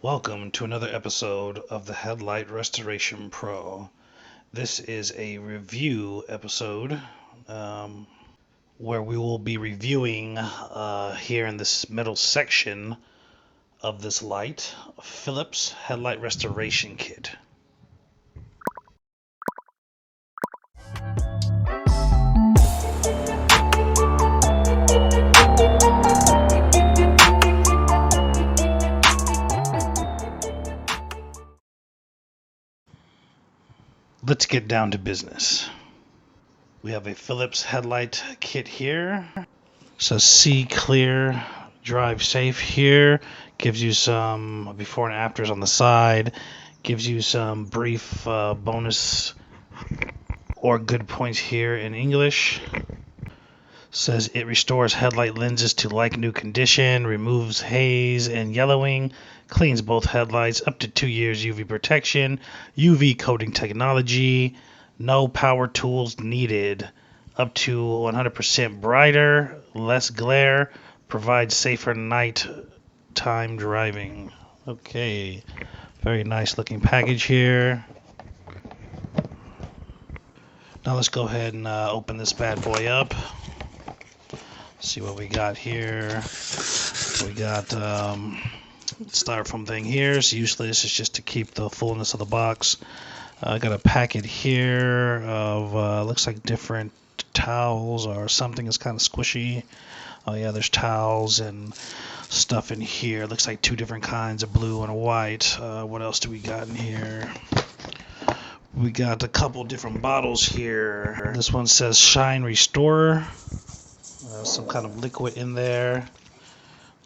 Welcome to another episode of the Headlight Restoration Pro. This is a review episode where we will be reviewing here in this middle section of this light, Phillips Headlight Restoration Kit. Let's get down to business. We have a Phillips headlight kit here. So see clear, drive safe here. Gives you some before and afters on the side. Gives you some brief bonus or good points here in English. Says it restores headlight lenses to like new condition, removes haze and yellowing, cleans both headlights, up to 2 years UV protection, UV coating technology, no power tools needed, up to 100% brighter, less glare, provides safer night-time driving. Okay, very nice looking package here. Now let's go ahead and open this bad boy up. See what we got here. We got styrofoam thing here. It's useless. It's just to keep the fullness of the box. I got a packet here of looks like different towels or something. It's kind of squishy. Oh yeah, there's towels and stuff in here. Looks like two different kinds of blue and white. What else do we got in here? We got a couple different bottles here. This one says Shine Restorer. Some kind of liquid in there.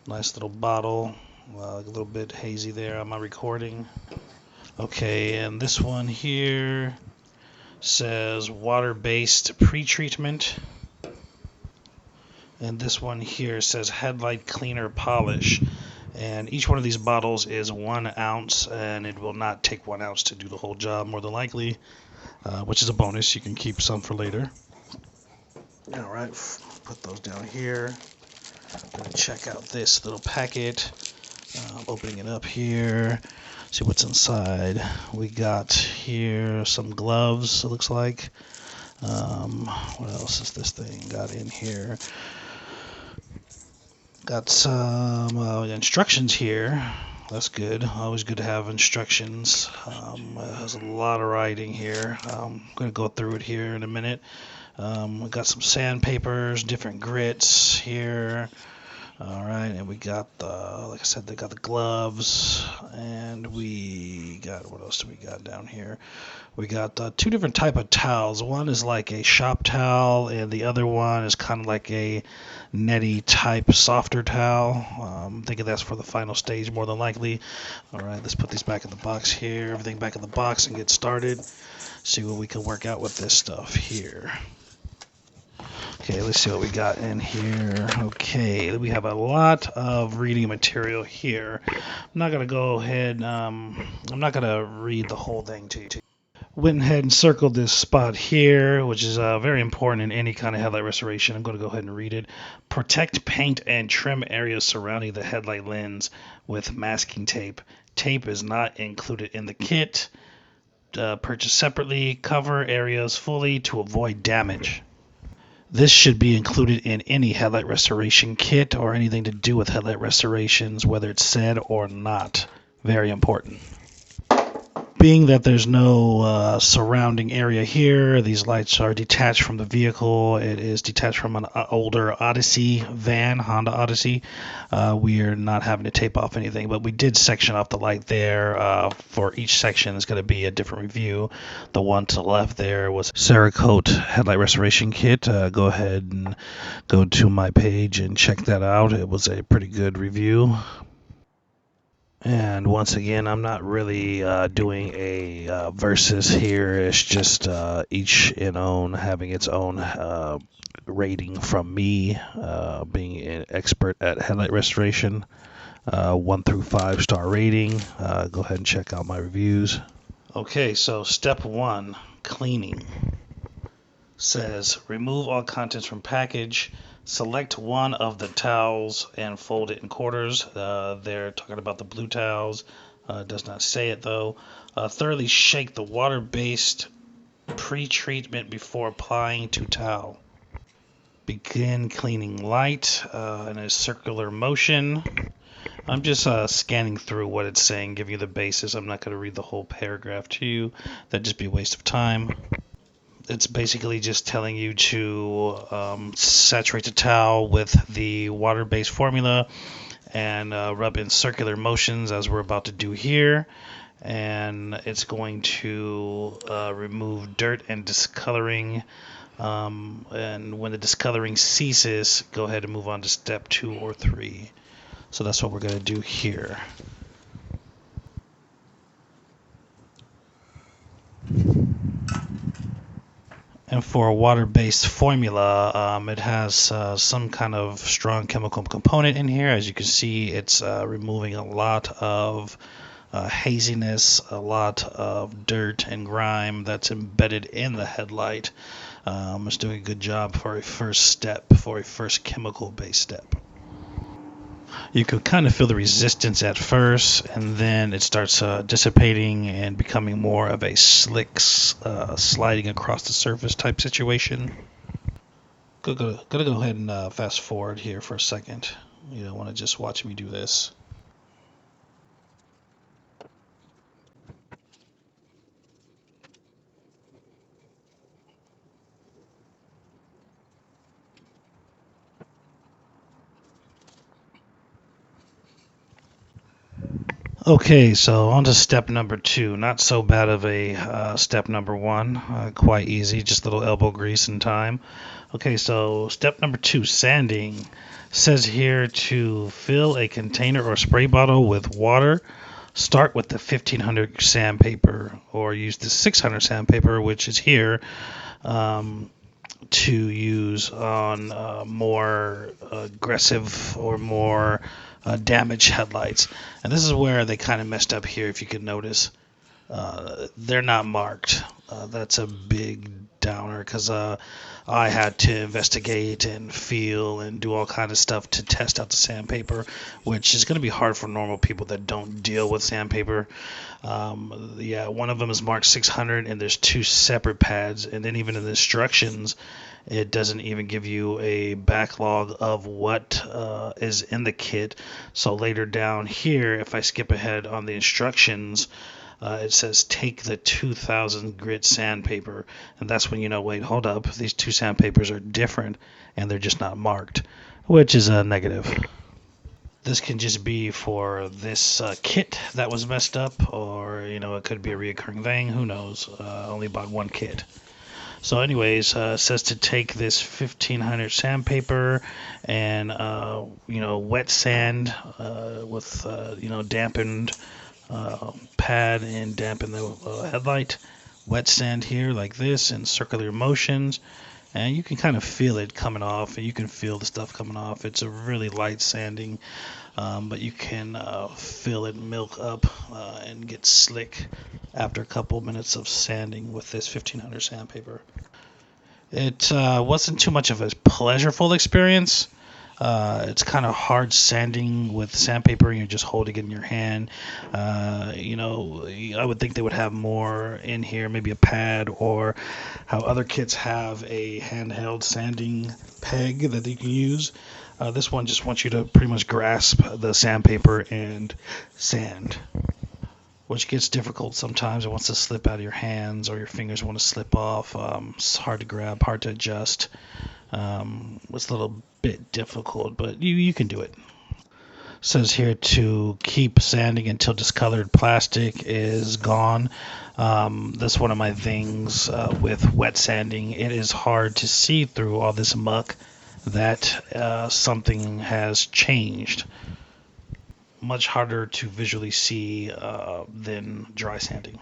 Nice little bottle. A little bit hazy there on my recording. Okay, and this one here says water-based pre-treatment. And this one here says headlight cleaner polish. And each one of these bottles is 1 ounce, and it will not take 1 ounce to do the whole job, more than likely, which is a bonus. You can keep some for later. All right, put those down here. I'm gonna check out this little packet. Opening it up here. See what's inside. We got here some gloves, it looks like. What else is this thing got in here? Got some instructions here. That's good. Always good to have instructions. It has a lot of writing here. I'm going to go through it here in a minute. We got some sandpapers, different grits here. All right, and we got like I said, they got the gloves, and we got, what else do we got down here? We got 2 different type of towels. One is like a shop towel, and the other one is kind of like a netty type softer towel. I'm thinking that's for the final stage, more than likely. All right, let's put these back in the box here. Everything back in the box and get started. See what we can work out with this stuff here. Okay, let's see what we got in here. Okay, we have a lot of reading material here. I'm not going to go ahead, I'm not going to read the whole thing to you. Went ahead and circled this spot here, which is very important in any kind of headlight restoration. I'm going to go ahead and read it. Protect paint and trim areas surrounding the headlight lens with masking tape. Tape is not included in the kit. Purchase separately. Cover areas fully to avoid damage. This should be included in any headlight restoration kit or anything to do with headlight restorations, whether it's said or not. Very important. Being that there's no surrounding area here, these lights are detached from the vehicle. It is detached from an older Odyssey van, Honda Odyssey. We are not having to tape off anything, but we did section off the light there. For each section, it's going to be a different review. The one to the left there was Cerakote Headlight Restoration Kit. Go ahead and go to my page and check that out. It was a pretty good review. And once again, I'm not really doing a versus here. It's just each in own having its own rating from me, being an expert at headlight restoration. 1 through 5 star rating. Go ahead and check out my reviews. Okay, so step 1, cleaning. Says remove all contents from package. Select one of the towels and fold it in quarters. They're talking about the blue towels. Does not say it though. Thoroughly shake the water-based pre-treatment before applying to towel. Begin cleaning light in a circular motion. I'm just scanning through what it's saying, give you the basis. I'm not going to read the whole paragraph to you. That'd just be a waste of time. It's basically just telling you to saturate the towel with the water-based formula and rub in circular motions as we're about to do here. And it's going to remove dirt and discoloring. And when the discoloring ceases, go ahead and move on to step 2 or 3. So that's what we're going to do here. And for a water-based formula, it has some kind of strong chemical component in here. As you can see, it's removing a lot of haziness, a lot of dirt and grime that's embedded in the headlight. It's doing a good job for a first step, for a first chemical-based step. You can kind of feel the resistance at first, and then it starts dissipating and becoming more of a slick, sliding across the surface type situation. Gonna go ahead and fast forward here for a second. You don't want to just watch me do this. Okay, so on to step number 2. Not so bad of a step number 1. Quite easy, just a little elbow grease and time. Okay, so step number 2, sanding. Says here to fill a container or spray bottle with water. Start with the 1500 sandpaper, or use the 600 sandpaper, which is here, to use on more aggressive or more damaged headlights. And this is where they kind of messed up here, if you could notice. They're not marked. That's a big downer, because I had to investigate and feel and do all kind of stuff to test out the sandpaper, which is going to be hard for normal people that don't deal with sandpaper. Yeah, one of them is marked 600, and there's 2 separate pads, and then even in the instructions, it doesn't even give you a backlog of what is in the kit. So later down here, if I skip ahead on the instructions, it says take the 2000 grit sandpaper, and that's when you know, wait, hold up, these 2 sandpapers are different and they're just not marked, which is a negative. This can just be for this kit that was messed up, or it could be a reoccurring thing, who knows. Only bought 1 kit. So anyways, it says to take this 1500 sandpaper and wet sand with dampened pad and dampen the headlight. Wet sand here like this in circular motions, and you can kind of feel it coming off, and you can feel the stuff coming off. It's a really light sanding, but you can feel it milk up and get slick after a couple minutes of sanding with this 1500 sandpaper. It wasn't too much of a pleasurable experience. It's kind of hard sanding with sandpaper, and you're just holding it in your hand. I would think they would have more in here, maybe a pad, or how other kits have a handheld sanding peg that you can use. This one just wants you to pretty much grasp the sandpaper and sand, which gets difficult sometimes. It wants to slip out of your hands, or your fingers want to slip off. It's hard to grab, hard to adjust. It's a little bit difficult, but you can do it. Says here to keep sanding until discolored plastic is gone. That's one of my things with wet sanding. It is hard to see through all this muck that something has changed. Much harder to visually see than dry sanding.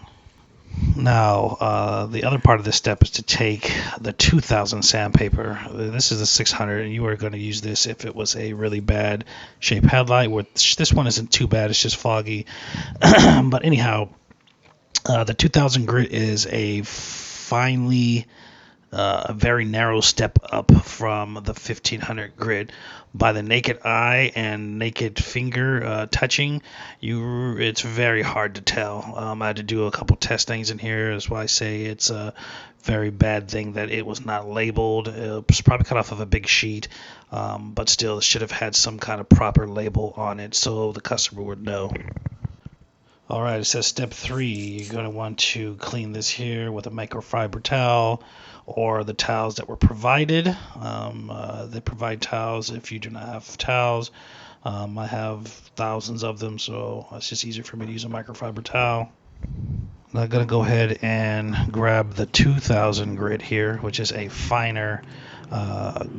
Now, the other part of this step is to take the 2000 sandpaper. This is the 600, and you are going to use this if it was a really bad shape headlight. Which this one isn't too bad, it's just foggy. But anyhow, the 2000 grit is a finely a very narrow step up from the 1500 grit. By the naked eye and naked finger touching, it's very hard to tell. I had to do a couple testings in here. That's why I say it's a very bad thing that it was not labeled. It was probably cut off of a big sheet, but still, it should have had some kind of proper label on it so the customer would know. All right, it says step 3. You're going to want to clean this here with a microfiber towel or the towels that were provided. They provide towels if you do not have towels. I have thousands of them, so it's just easier for me to use a microfiber towel. I'm going to go ahead and grab the 2000 grit here, which is a finer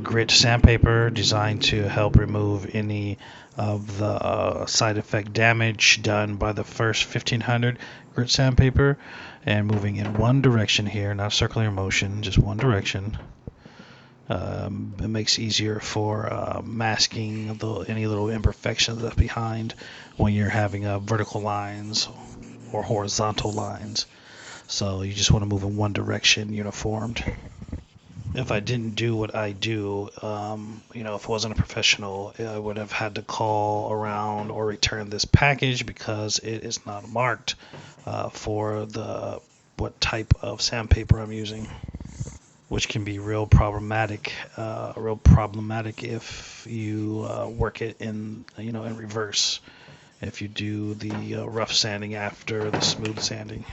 grit sandpaper designed to help remove any of the side effect damage done by the first 1500 grit sandpaper, and moving in one direction here, not circular motion, just one direction. It makes it easier for masking any little imperfections left behind when you're having vertical lines or horizontal lines. So you just want to move in one direction, uniformed. If I didn't do what I do, if I wasn't a professional, I would have had to call around or return this package because it is not marked for what type of sandpaper I'm using, which can be real problematic if you work it in reverse. If you do the rough sanding after the smooth sanding.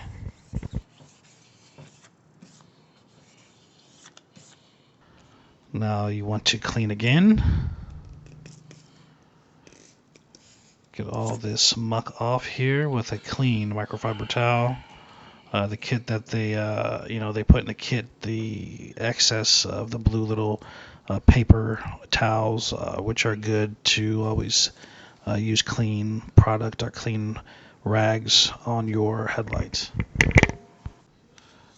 Now you want to clean again. Get all this muck off here with a clean microfiber towel. The kit that they put in the kit, the excess of the blue little paper towels, which are good to always use clean product or clean rags on your headlights.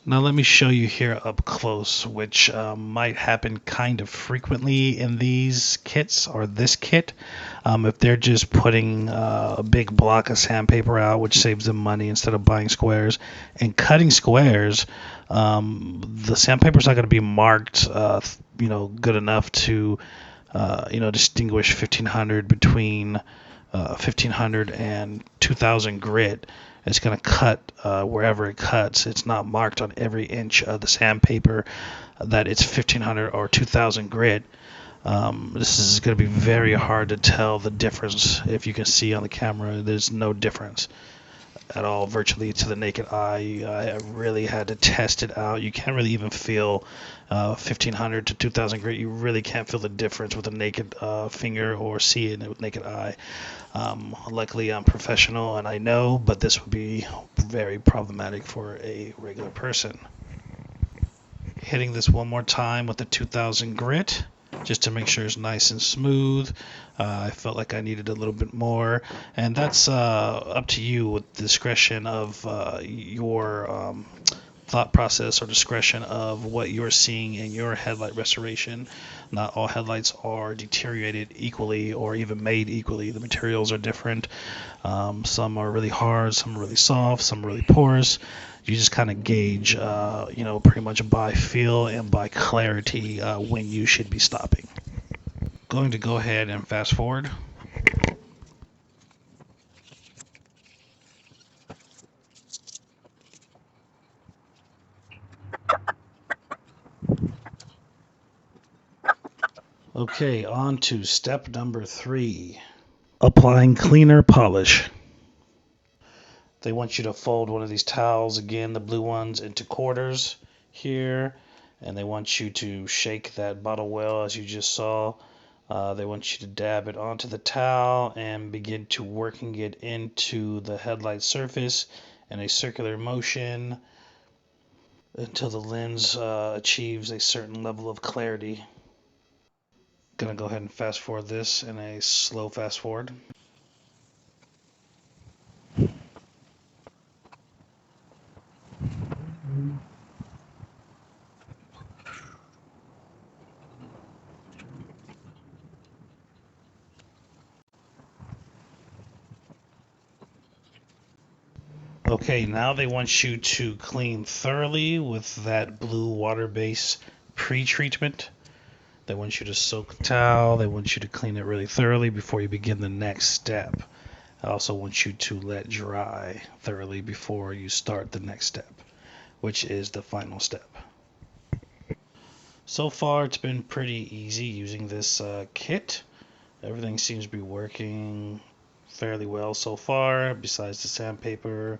Now let me show you here up close, which might happen kind of frequently in these kits or this kit. If they're just putting a big block of sandpaper out, which saves them money instead of buying squares, and cutting squares, the sandpaper's not going to be marked, good enough to, distinguish 1500 between 1500 and 2000 grit. It's going to cut wherever it cuts. It's not marked on every inch of the sandpaper that it's 1500 or 2000 grit. This is going to be very hard to tell the difference. If you can see on the camera, there's no difference at all, virtually to the naked eye. I really had to test it out. You can't really even feel 1500 to 2000 grit. You really can't feel the difference with a naked finger or see it with naked eye. Luckily, I'm professional and I know, but this would be very problematic for a regular person. Hitting this one more time with the 2000 grit just to make sure it's nice and smooth. I felt like I needed a little bit more, and that's up to you with discretion of your thought process or discretion of what you're seeing in your headlight restoration. Not all headlights are deteriorated equally or even made equally. The materials are different. Some are really hard, some are really soft, some are really porous. You just kind of gauge, pretty much by feel and by clarity when you should be stopping. Going to go ahead and fast forward. Okay, on to step number 3. Applying cleaner polish. They want you to fold one of these towels, again, the blue ones, into quarters here. And they want you to shake that bottle well, as you just saw. They want you to dab it onto the towel and begin to working it into the headlight surface in a circular motion until the lens achieves a certain level of clarity. Gonna go ahead and fast forward this in a slow fast forward. Okay, now they want you to clean thoroughly with that blue water-based pre-treatment. They want you to soak the towel. They want you to clean it really thoroughly before you begin the next step. I also want you to let dry thoroughly before you start the next step, which is the final step. So far, it's been pretty easy using this kit. Everything seems to be working fairly well so far, besides the sandpaper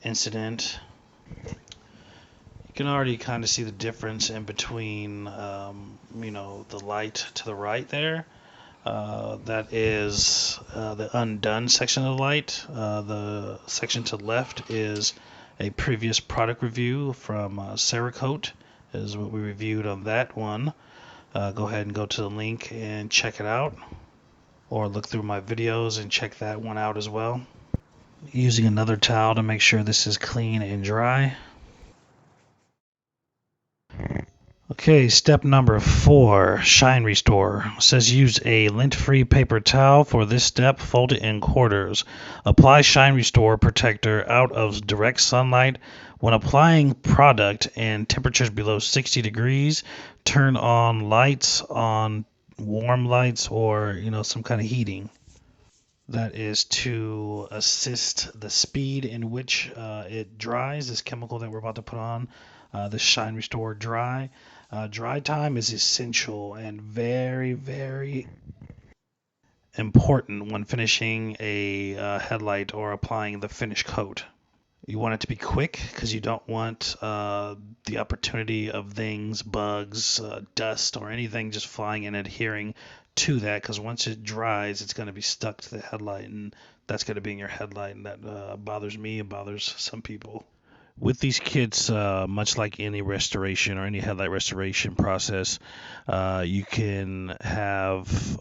incident. You can already kind of see the difference in between, the light to the right there. That is the undone section of the light. The section to the left is a previous product review from Cerakote, is what we reviewed on that one. Go ahead and go to the link and check it out, or look through my videos and check that one out as well. Using another towel to make sure this is clean and dry. Okay, step number 4, shine restore. It says use a lint-free paper towel for this step, fold it in quarters. Apply shine restore protector out of direct sunlight. When applying product in temperatures below 60 degrees, turn on lights on warm lights or, some kind of heating. That is to assist the speed in which it dries, this chemical that we're about to put on, the Shine Restore Dry. Dry time is essential and very, very important when finishing a headlight or applying the finish coat. You want it to be quick because you don't want the opportunity of things, bugs, dust, or anything just flying and adhering to that, because once it dries, it's going to be stuck to the headlight, and that's going to be in your headlight, and that bothers me and bothers some people. With these kits, much like any restoration or any headlight restoration process, you can have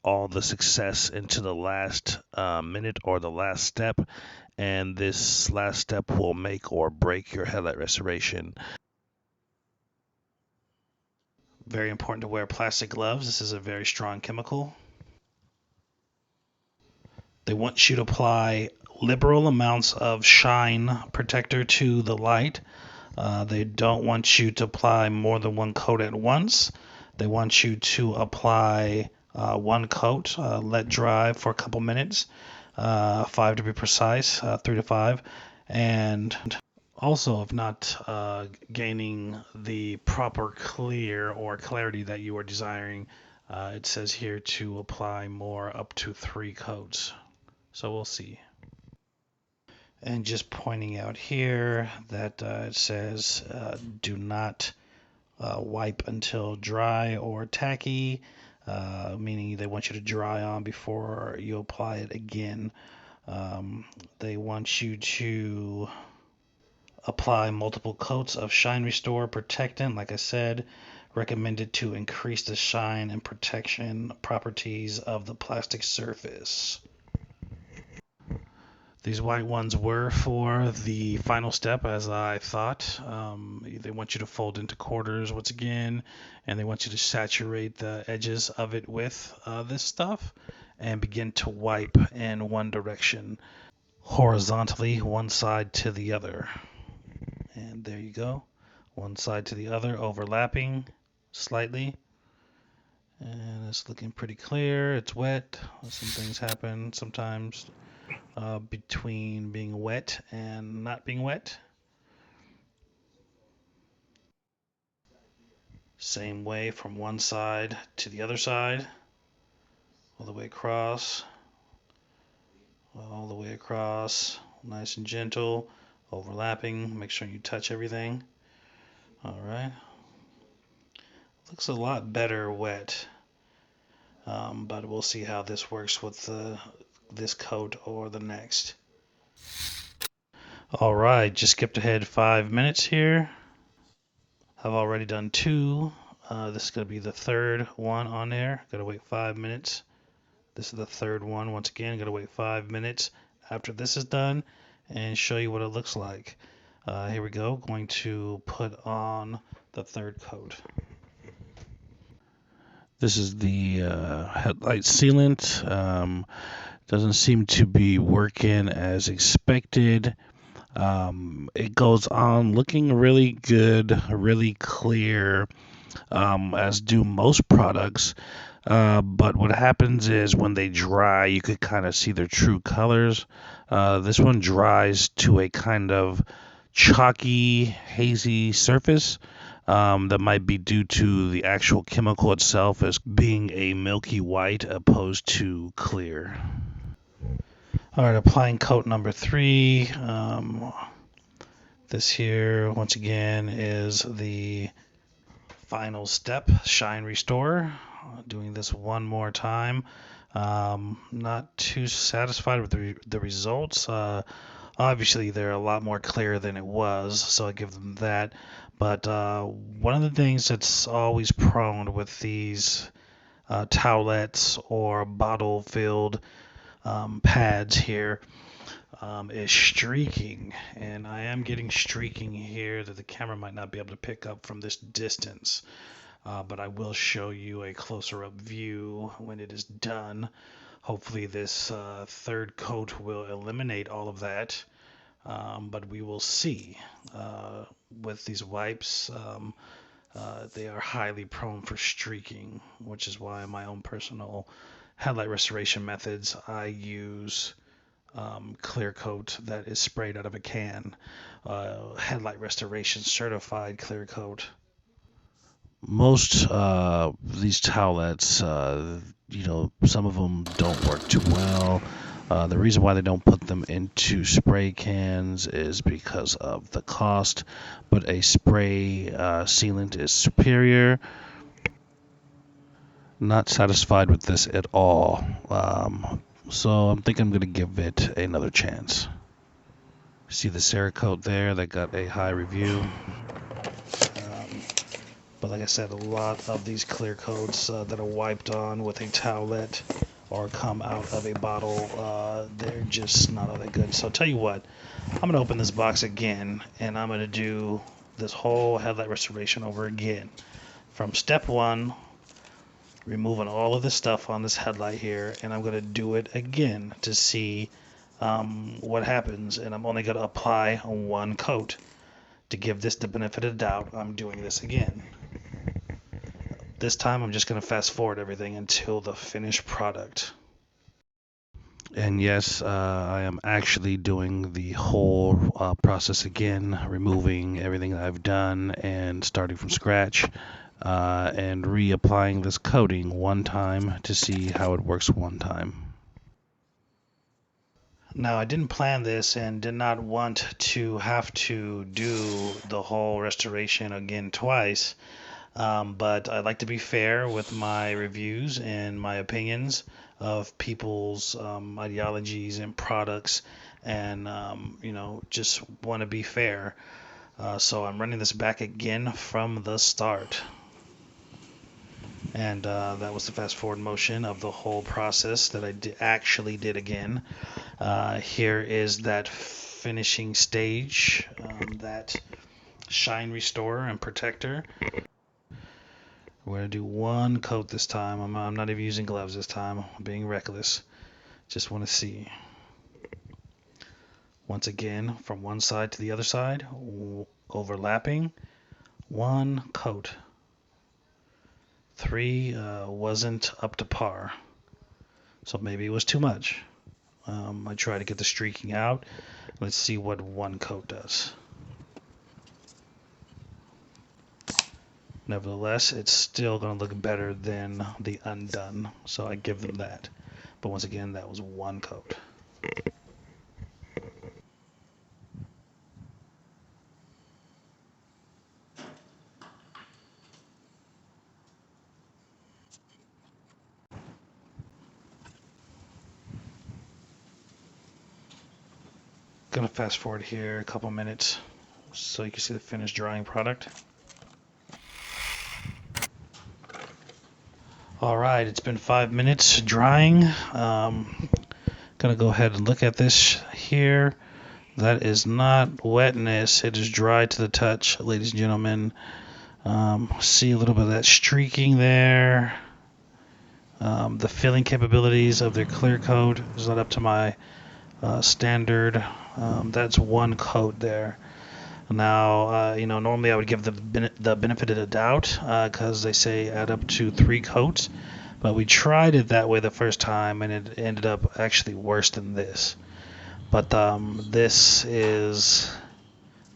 all the success into the last minute or the last step, and this last step will make or break your headlight restoration. Very important to wear plastic gloves. This is a very strong chemical. They want you to apply liberal amounts of shine protector to the light. They don't want you to apply more than one coat at once. They want you to apply one coat, let dry for a couple minutes, 5 to be precise, 3 to 5. And also, if not gaining the proper clear or clarity that you are desiring, it says here to apply more, up to 3 coats. So we'll see. And just pointing out here that it says do not wipe until dry or tacky, meaning they want you to dry on before you apply it again. They want you to apply multiple coats of Shine Restore protectant. Like I said, recommended to increase the shine and protection properties of the plastic surface. These white ones were for the final step, as I thought. They want you to fold into quarters once again, and they want you to saturate the edges of it with this stuff and begin to wipe in one direction, horizontally, one side to the other. And there you go. One side to the other, overlapping slightly. And it's looking pretty clear. It's wet. Some things happen sometimes between being wet and not being wet. Same way from one side to the other side, all the way across, nice and gentle, overlapping. Make sure you touch everything. All right. Looks a lot better wet, but we'll see how this works with this coat or the next. All right, just skipped ahead 5 minutes here. I've already done 2. This is going to be the third one on there. Got to wait 5 minutes. This is the third one. Once again, got to wait 5 minutes after this is done and show you what it looks like. Here we go. Going to put on the third coat. This is the headlight sealant. Doesn't seem to be working as expected. It goes on looking really good, really clear, as do most products. But what happens is when they dry, you could kind of see their true colors. This one dries to a kind of chalky, hazy surface. That might be due to the actual chemical itself as being a milky white opposed to clear. All right, applying coat number 3. This here, once again, is the final step, Shine Restore. Doing this one more time. Not too satisfied with the results. Obviously, they're a lot more clear than it was, so I give them that. But one of the things that's always prone with these towelettes or bottle-filled pads here is streaking, and I am getting streaking here that the camera might not be able to pick up from this distance. But I will show you a closer up view when it is done. Hopefully this third coat will eliminate all of that, but we will see. With these wipes, they are highly prone for streaking, which is why in my own personal headlight restoration methods, I use clear coat that is sprayed out of a can. Headlight restoration certified clear coat. Most these towelettes, some of them don't work too well. The reason why they don't put them into spray cans is because of the cost, but a spray sealant is superior. Not satisfied with this at all. So I'm thinking I'm going to give it another chance. See the Cerakote there that got a high review. But like I said, a lot of these clear coats that are wiped on with a towelette or come out of a bottle, they're just not all that good. So I'll tell you what, I'm going to open this box again, and I'm going to do this whole headlight restoration over again. From step 1, removing all of the stuff on this headlight here, and I'm going to do it again to see what happens. And I'm only going to apply one coat. To give this the benefit of the doubt, I'm doing this again. This time I'm just going to fast forward everything until the finished product. And yes, I am actually doing the whole process again, removing everything that I've done and starting from scratch, and reapplying this coating one time to see how it works one time. Now, I didn't plan this and did not want to have to do the whole restoration again twice. But I like to be fair with my reviews and my opinions of people's ideologies and products, and just want to be fair. So I'm running this back again from the start. And that was the fast forward motion of the whole process that I actually did again. Here is that finishing stage, that shine restorer and protector. We're going to do one coat this time. I'm not even using gloves this time. I'm being reckless. Just want to see. Once again, from one side to the other side, overlapping. One coat. 3 wasn't up to par. So maybe it was too much. I try to get the streaking out. Let's see what one coat does. Nevertheless, it's still going to look better than the undone, so I give them that. But once again, that was one coat. Going to fast forward here a couple minutes so you can see the finished drying product. Alright, it's been 5 minutes drying. Gonna go ahead and look at this here. That is not wetness, it is dry to the touch, ladies and gentlemen. See a little bit of that streaking there. The filling capabilities of their clear coat is not up to my standard. That's one coat there. Now, normally I would give the benefit of the doubt because they say add up to 3 coats, but we tried it that way the first time and it ended up actually worse than this. But this is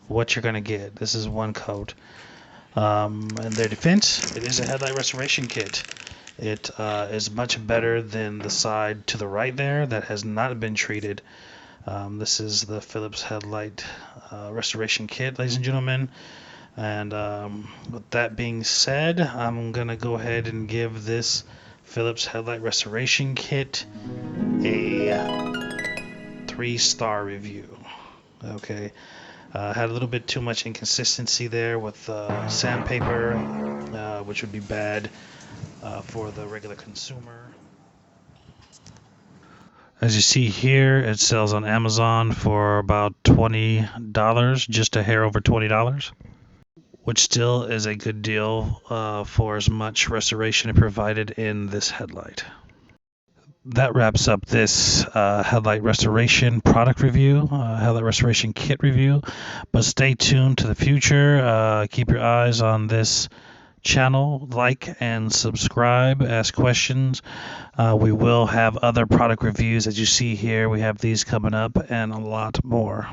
what you're going to get. This is 1 coat. In their defense, it is a headlight restoration kit. It is much better than the side to the right there that has not been treated. This is the Phillips Headlight Restoration Kit, ladies and gentlemen. And with that being said, I'm going to go ahead and give this Phillips Headlight Restoration Kit a 3-star review. Okay. Had a little bit too much inconsistency there with sandpaper, which would be bad for the regular consumer. As you see here, it sells on Amazon for about $20, just a hair over $20, which still is a good deal for as much restoration it provided in this headlight. That wraps up this headlight restoration product review, headlight restoration kit review. But stay tuned to the future. Keep your eyes on this channel, like and subscribe, ask questions. We will have other product reviews as you see here. We have these coming up and a lot more.